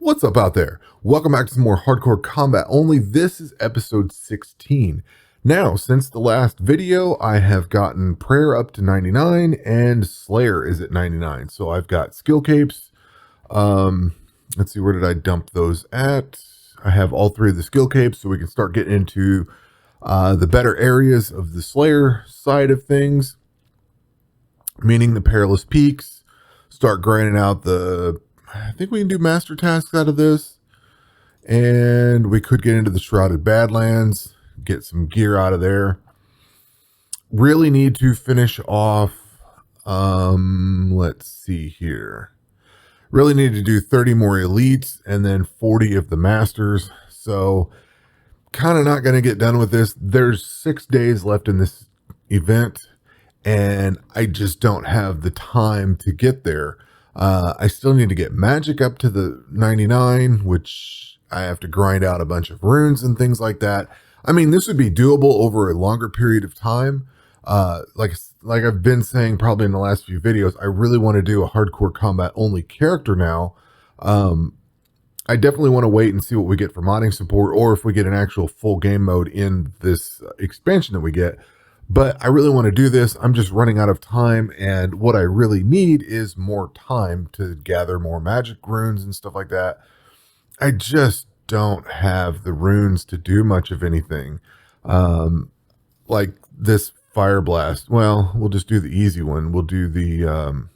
What's up out there? Welcome back to some more hardcore combat only. This is episode 16. Now, since the last video, I have gotten prayer up to 99 and Slayer is at 99. So I've got skill capes. Let's see, where did I dump those at? I have all three of the skill capes, so we can start getting into the better areas of the Slayer side of things, meaning the perilous peaks. Start grinding out I think we can do master tasks out of this, and we could get into the Shrouded Badlands, get some gear out of there. Really need to finish off, let's see here. Really need to do 30 more elites and then 40 of the masters. So kind of not going to get done with this. There's 6 days left in this event, and I just don't have the time to get there. I still need to get magic up to the 99, which I have to grind out a bunch of runes and things like that. I mean, this would be doable over a longer period of time. Like I've been saying probably in the last few videos, I really want to do a hardcore combat only character now. I definitely want to wait and see what we get for modding support, or if we get an actual full game mode in this expansion that we get. But I really want to do this. I'm just running out of time, and what I really need is more time to gather more magic runes and stuff like that. I just don't have the runes to do much of anything. Like this Fire Blast. Well, we'll just do the easy one. We'll do the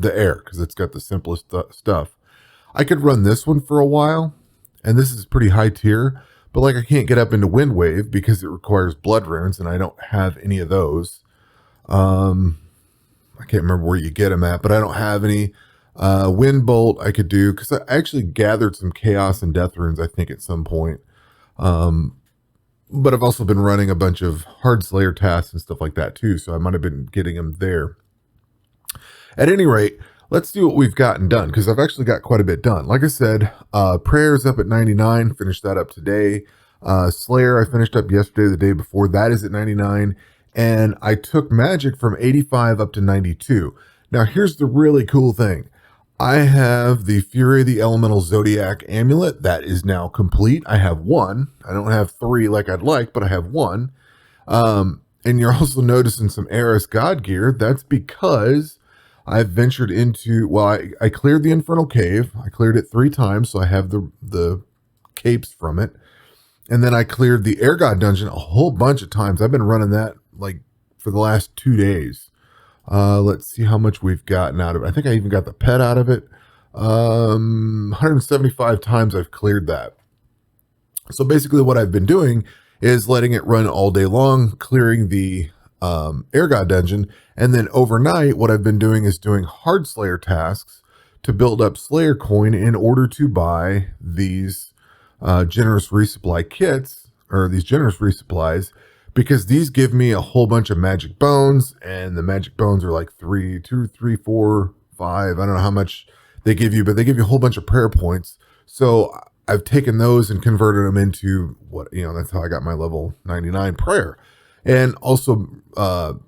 air, because it's got the simplest stuff. I could run this one for a while, and this is pretty high tier. But like I can't get up into Wind Wave because it requires blood runes, and I don't have any of those. I can't remember where you get them at, but I don't have any. Wind Bolt I could do, because I actually gathered some Chaos and Death runes, I think, at some point. But I've also been running a bunch of Hard Slayer tasks and stuff like that too, so I might have been getting them there. At any rate, let's see what we've gotten done, because I've actually got quite a bit done. Like I said, Prayer's up at 99, finished that up today. Slayer I finished up yesterday, the day before, that is at 99. And I took magic from 85 up to 92. Now here's the really cool thing. I have the Fury of the Elemental Zodiac Amulet. That is now complete. I have one. I don't have 3 like I'd like, but I have one. And you're also noticing some Eris God gear. That's because I've ventured into, well, I cleared the Infernal Cave. I cleared it 3 times, so I have the capes from it. And then I cleared the Air God dungeon a whole bunch of times. I've been running that like for the last 2 days. Let's see how much we've gotten out of it. I think I even got the pet out of it. 175 times I've cleared that. So basically what I've been doing is letting it run all day long, clearing the Air God dungeon, and then overnight what I've been doing is doing Hard Slayer tasks to build up Slayer coin in order to buy these generous resupply kits, or these generous resupplies, because these give me a whole bunch of magic bones, and the magic bones are like 2, 3, 4, 5. I don't know how much they give you, but they give you a whole bunch of prayer points. So I've taken those and converted them into that's how I got my level 99 prayer. And also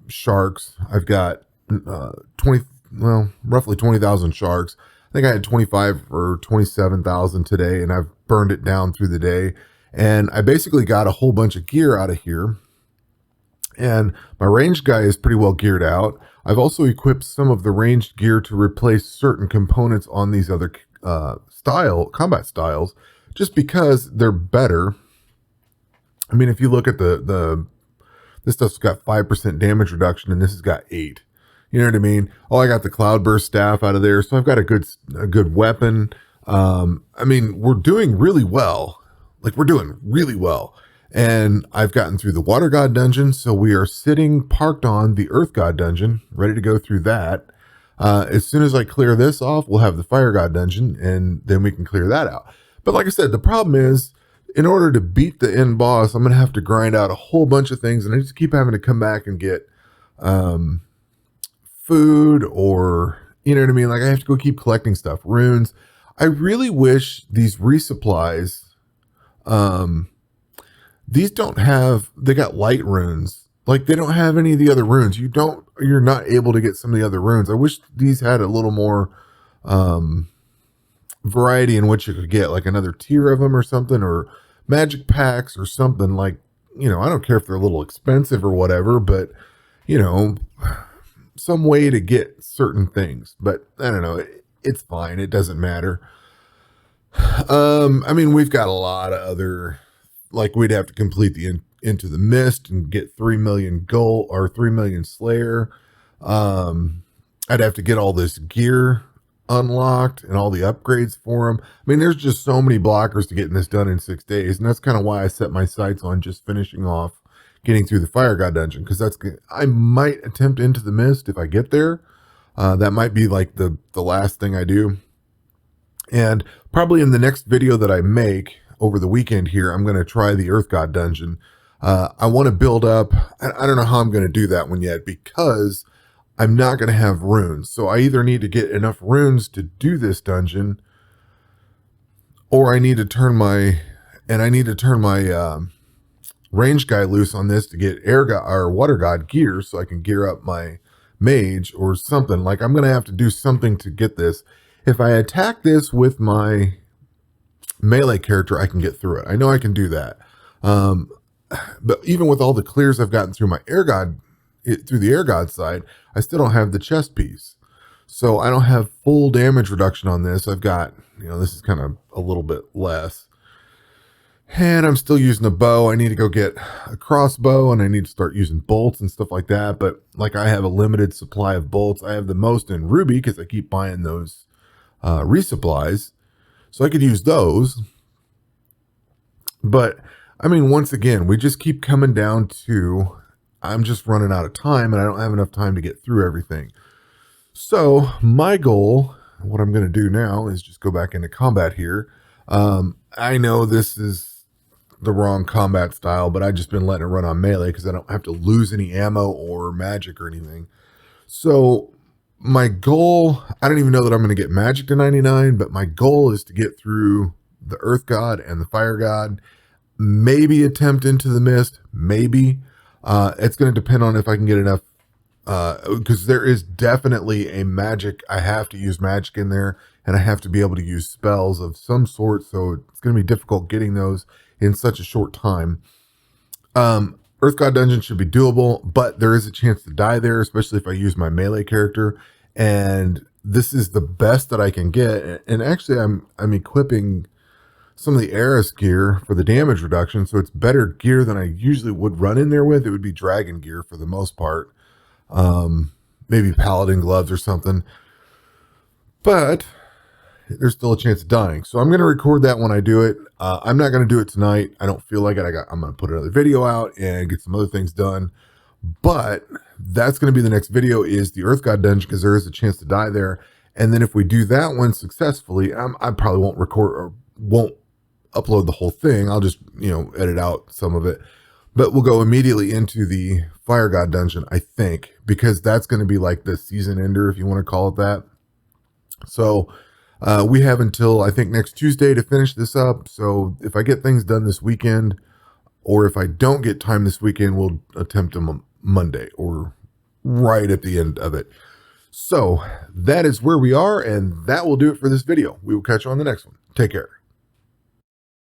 sharks. I've got roughly 20,000 sharks. I think I had 25 or 27,000 today, and I've burned it down through the day. And I basically got a whole bunch of gear out of here. And my ranged guy is pretty well geared out. I've also equipped some of the ranged gear to replace certain components on these other combat styles, just because they're better. I mean, if you look at this stuff's got 5% damage reduction, and this has got 8. You know what I mean? Oh, I got the Cloudburst staff out of there, so I've got a good weapon. I mean, we're doing really well. Like, we're doing really well. And I've gotten through the Water God dungeon, so we are parked on the Earth God dungeon, ready to go through that. As soon as I clear this off, we'll have the Fire God dungeon, and then we can clear that out. But like I said, the problem is, in order to beat the end boss, I'm going to have to grind out a whole bunch of things, and I just keep having to come back and get food, or, you know what I mean? Like, I have to go keep collecting stuff, runes. I really wish these resupplies, these they got light runes. Like, they don't have any of the other runes. You're not able to get some of the other runes. I wish these had a little more variety in which you could get, like another tier of them or something, or magic packs or something. Like, you know, I don't care if they're a little expensive or whatever, but, you know, some way to get certain things. But I don't know. It's fine. It doesn't matter. I mean, we've got a lot of other, like we'd have to complete the Into the Mist and get 3 million gold or 3 million Slayer. I'd have to get all this gear unlocked and all the upgrades for them. I mean, there's just so many blockers to getting this done in 6 days, and that's kind of why I set my sights on just finishing off getting through the Fire God dungeon, because that's I might attempt Into the Mist if I get there. That might be like the last thing I do. And probably in the next video that I make over the weekend here, I'm going to try the Earth God dungeon. I want to build up. I don't know how I'm going to do that one yet, because I'm not going to have runes. So I either need to get enough runes to do this dungeon, or I need to turn my range guy loose on this to get air god or water god gear, so I can gear up my mage or something. Like, I'm going to have to do something to get this. If I attack this with my melee character, I can get through it. I know I can do that. But even with all the clears I've gotten through my air god, through the air god side, I still don't have the chest piece. So I don't have full damage reduction on this. I've got, you know, this is kind of a little bit less. And I'm still using a bow. I need to go get a crossbow, and I need to start using bolts and stuff like that. But like, I have a limited supply of bolts. I have the most in Ruby because I keep buying those resupplies, so I could use those. But I mean, once again, we just keep coming down to, I'm just running out of time, and I don't have enough time to get through everything. So my goal, what I'm going to do now, is just go back into combat here. I know this is the wrong combat style, but I've just been letting it run on melee because I don't have to lose any ammo or magic or anything. So my goal, I don't even know that I'm going to get magic to 99, but my goal is to get through the Earth God and the Fire God, maybe attempt Into the Mist, maybe. It's going to depend on if I can get enough, because there is definitely a magic. I have to use magic in there, and I have to be able to use spells of some sort, so it's going to be difficult getting those in such a short time. Earth God dungeon should be doable, but there is a chance to die there, especially if I use my melee character. And this is the best that I can get. And actually, I'm equipping some of the Eris gear for the damage reduction, so it's better gear than I usually would run in there with. It would be dragon gear for the most part, maybe paladin gloves or something. But there's still a chance of dying. So I'm going to record that when I do it. I'm not going to do it tonight. I don't feel like it. I'm going to put another video out and get some other things done. But that's going to be the next video, is the Earth God dungeon, because there is a chance to die there. And then if we do that one successfully, I probably won't record or won't upload the whole thing. I'll just, you know, edit out some of it. But we'll go immediately into the Fire God dungeon, I think, because that's going to be like the season ender, if you want to call it that. So we have until, I think, next Tuesday to finish this up. So if I get things done this weekend, or if I don't get time this weekend, we'll attempt them Monday or right at the end of it. So that is where we are, and that will do it for this video. We will catch you on the next one. Take care.